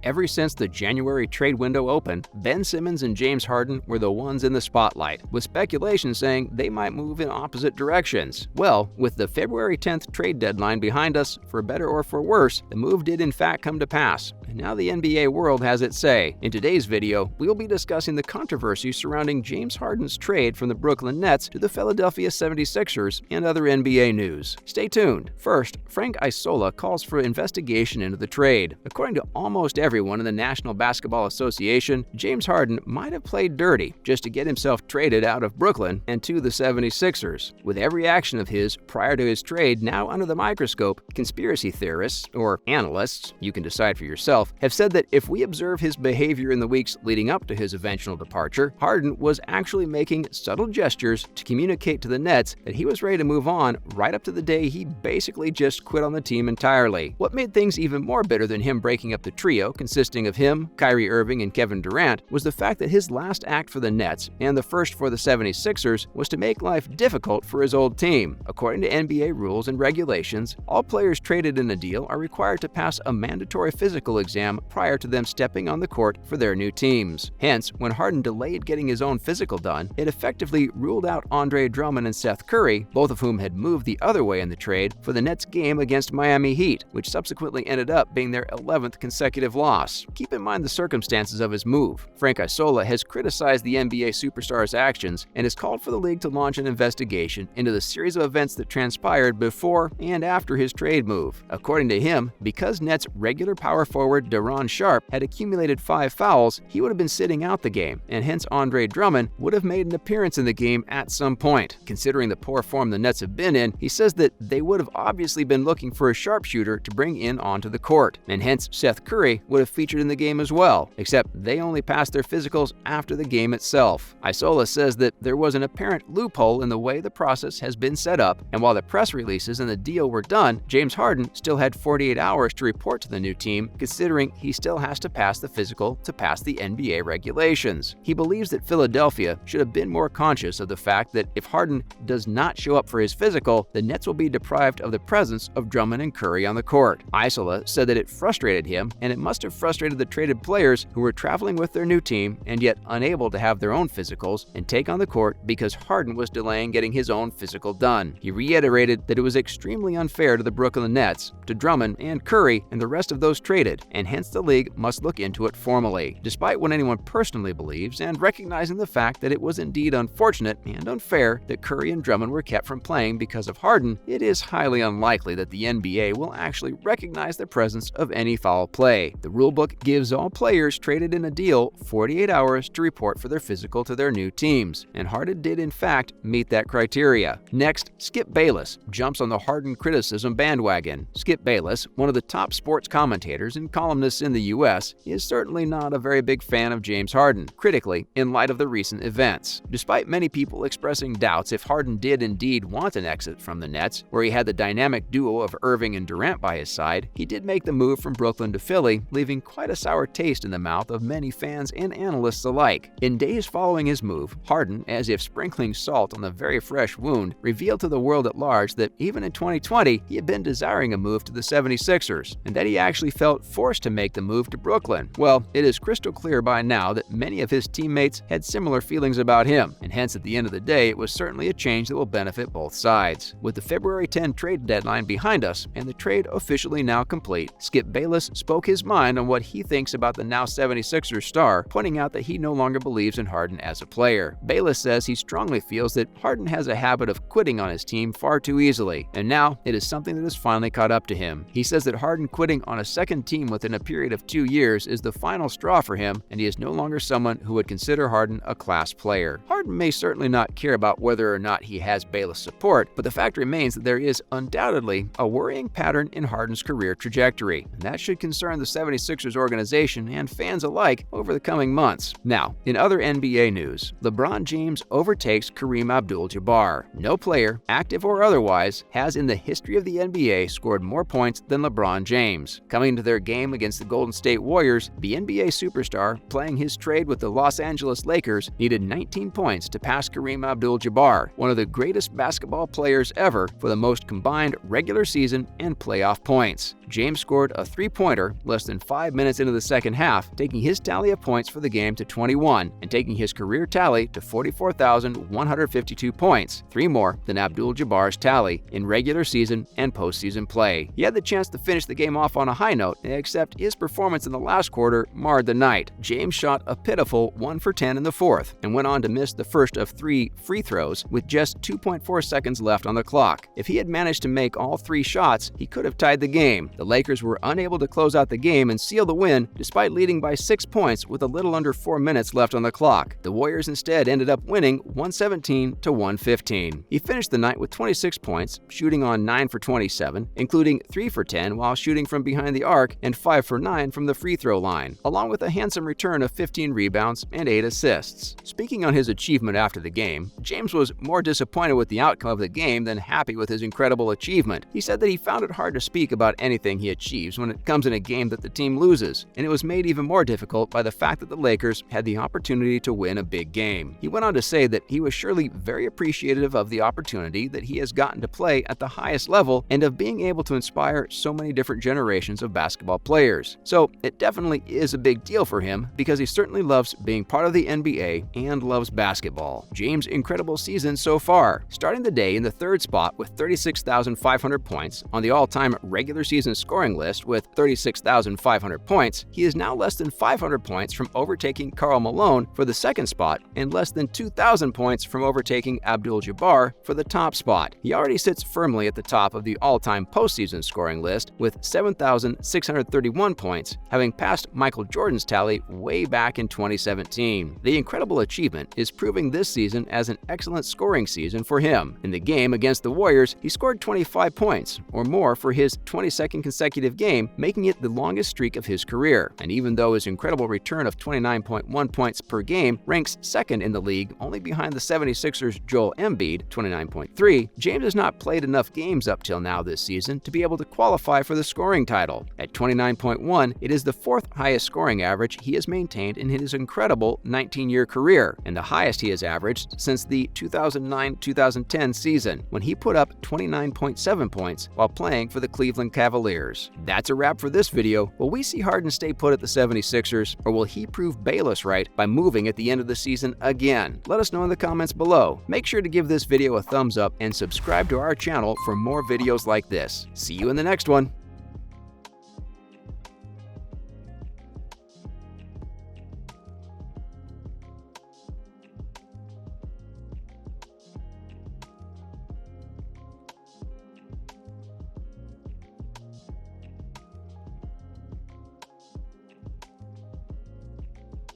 Ever since the January trade window opened, Ben Simmons and James Harden were the ones in the spotlight, with speculation saying they might move in opposite directions. Well, with the February 10th trade deadline behind us, for better or for worse, the move did in fact come to pass, and now the NBA world has its say. In today's video, we'll be discussing the controversy surrounding James Harden's trade from the Brooklyn Nets to the Philadelphia 76ers and other NBA news. Stay tuned. First, Frank Isola calls for investigation into the trade. According to almost everyone in the National Basketball Association, James Harden might have played dirty just to get himself traded out of Brooklyn and to the 76ers. With every action of his prior to his trade now under the microscope, conspiracy theorists, or analysts, you can decide for yourself, have said that if we observe his behavior in the weeks leading up to his eventual departure, Harden was actually making subtle gestures to communicate to the Nets that he was ready to move on right up to the day he basically just quit on the team entirely. What made things even more bitter than him breaking up the trio consisting of him, Kyrie Irving, and Kevin Durant was the fact that his last act for the Nets and the first for the 76ers was to make life difficult for his old team. According to NBA rules and regulations, all players traded in a deal are required to pass a mandatory physical exam prior to them stepping on the court for their new teams. Hence, when Harden delayed getting his own physical done, it effectively ruled out Andre Drummond and Seth Curry, both of whom had moved the other way in the trade, for the Nets game against Miami Heat, which subsequently ended up being their 11th consecutive loss. Keep in mind the circumstances of his move. Frank Isola has criticized the NBA superstar's actions and has called for the league to launch an investigation into the series of events that transpired before and after his trade move. According to him, because Nets regular power forward Daron Sharp had accumulated 5 fouls, he would have been sitting out the game, and hence Andre Drummond would have made an appearance in the game at some point. Considering the poor form the Nets have been in, he says that they would have obviously been looking for a sharpshooter to bring in onto the court, and hence Seth Curry would have featured in the game as well, except they only passed their physicals after the game itself. Isola says that there was an apparent loophole in the way the process has been set up, and while the press releases and the deal were done, James Harden still had 48 hours to report to the new team, considering he still has to pass the physical to pass the NBA regulations. He believes that Philadelphia should have been more conscious of the fact that if Harden does not show up for his physical, the Nets will be deprived of the presence of Drummond and Curry on the court. Isola said that it frustrated him, and it must have frustrated the traded players who were traveling with their new team and yet unable to have their own physicals and take on the court because Harden was delaying getting his own physical done. He reiterated that it was extremely unfair to the Brooklyn Nets, to Drummond and Curry and the rest of those traded, and hence the league must look into it formally. Despite what anyone personally believes, and recognizing the fact that it was indeed unfortunate and unfair that Curry and Drummond were kept from playing because of Harden, it is highly unlikely that the NBA will actually recognize the presence of any foul play. The rulebook gives all players traded in a deal 48 hours to report for their physical to their new teams, and Harden did in fact meet that criteria. Next, Skip Bayless jumps on the Harden criticism bandwagon. Skip Bayless, one of the top sports commentators and columnists in the US, is certainly not a very big fan of James Harden, critically, in light of the recent events. Despite many people expressing doubts if Harden did indeed want an exit from the Nets, where he had the dynamic duo of Irving and Durant by his side, he did make the move from Brooklyn to Philly, leaving quite a sour taste in the mouth of many fans and analysts alike. In days following his move, Harden, as if sprinkling salt on the very fresh wound, revealed to the world at large that even in 2020, he had been desiring a move to the 76ers, and that he actually felt forced to make the move to Brooklyn. Well, it is crystal clear by now that many of his teammates had similar feelings about him, and hence at the end of the day, it was certainly a change that will benefit both sides. With the February 10 trade deadline behind us and the trade officially now complete, Skip Bayless spoke his mind on what he thinks about the now 76ers star, pointing out that he no longer believes in Harden as a player. Bayless says he strongly feels that Harden has a habit of quitting on his team far too easily, and now it is something that has finally caught up to him. He says that Harden quitting on a second team within a period of 2 years is the final straw for him, and he is no longer someone who would consider Harden a class player. Harden may certainly not care about whether or not he has Bayless' support, but the fact remains that there is undoubtedly a worrying pattern in Harden's career trajectory, and that should concern the 76ers organization and fans alike over the coming months. Now, in other NBA news, LeBron James overtakes Kareem Abdul-Jabbar. No player, active or otherwise, has in the history of the NBA scored more points than LeBron James. Coming into their game against the Golden State Warriors, the NBA superstar, playing his trade with the Los Angeles Lakers, needed 19 points to pass Kareem Abdul-Jabbar, one of the greatest basketball players ever, for the most combined regular season and playoff points. James scored a three-pointer less than 5 minutes into the second half, taking his tally of points for the game to 21 and taking his career tally to 44,152 points, 3 more than Abdul-Jabbar's tally in regular season and postseason play. He had the chance to finish the game off on a high note, except his performance in the last quarter marred the night. James shot a pitiful 1 for 10 in the fourth and went on to miss the first of 3 free throws with just 2.4 seconds left on the clock. If he had managed to make all 3 shots, he could have tied the game. The Lakers were unable to close out the game and seal the win despite leading by 6 points with a little under 4 minutes left on the clock. The Warriors instead ended up winning 117 to 115. He finished the night with 26 points, shooting on 9 for 27, including 3 for 10 while shooting from behind the arc and 5 for 9 from the free throw line, along with a handsome return of 15 rebounds and 8 assists. Speaking on his achievement after the game, James was more disappointed with the outcome of the game than happy with his incredible achievement. He said that he found it hard to speak about anything he achieves when it comes in a game that the team loses, and it was made even more difficult by the fact that the Lakers had the opportunity to win a big game. He went on to say that he was surely very appreciative of the opportunity that he has gotten to play at the highest level and of being able to inspire so many different generations of basketball players. So it definitely is a big deal for him because he certainly loves being part of the NBA and loves basketball. James' incredible season so far, starting the day in the 3rd spot with 36,500 points on the all-time regular season scoring list with 36,500 points, he is now less than 500 points from overtaking Karl Malone for the 2nd spot and less than 2,000 points from overtaking Abdul-Jabbar for the top spot. He already sits firmly at the top of the all-time postseason scoring list with 7,631 points, having passed Michael Jordan's tally way back in 2017. The incredible achievement is proving this season as an excellent scoring season for him. In the game against the Warriors, he scored 25 points or more for his 22nd consecutive game, making it the longest streak of his career. And even though his incredible return of 29.1 points per game ranks 2nd in the league, only behind the 76ers' Joel Embiid, 29.3, James has not played enough games up till now this season to be able to qualify for the scoring title. At 29.1, it is the 4th highest scoring average he has maintained in his incredible 19-year career, and the highest he has averaged since the 2009-2010 season, when he put up 29.7 points while playing for the Cleveland Cavaliers. That's a wrap for this video. Will we see Harden stay put at the 76ers, or will he prove Bayless right by moving at the end of the season again? Let us know in the comments below. Make sure to give this video a thumbs up and subscribe to our channel for more videos like this. See you in the next one.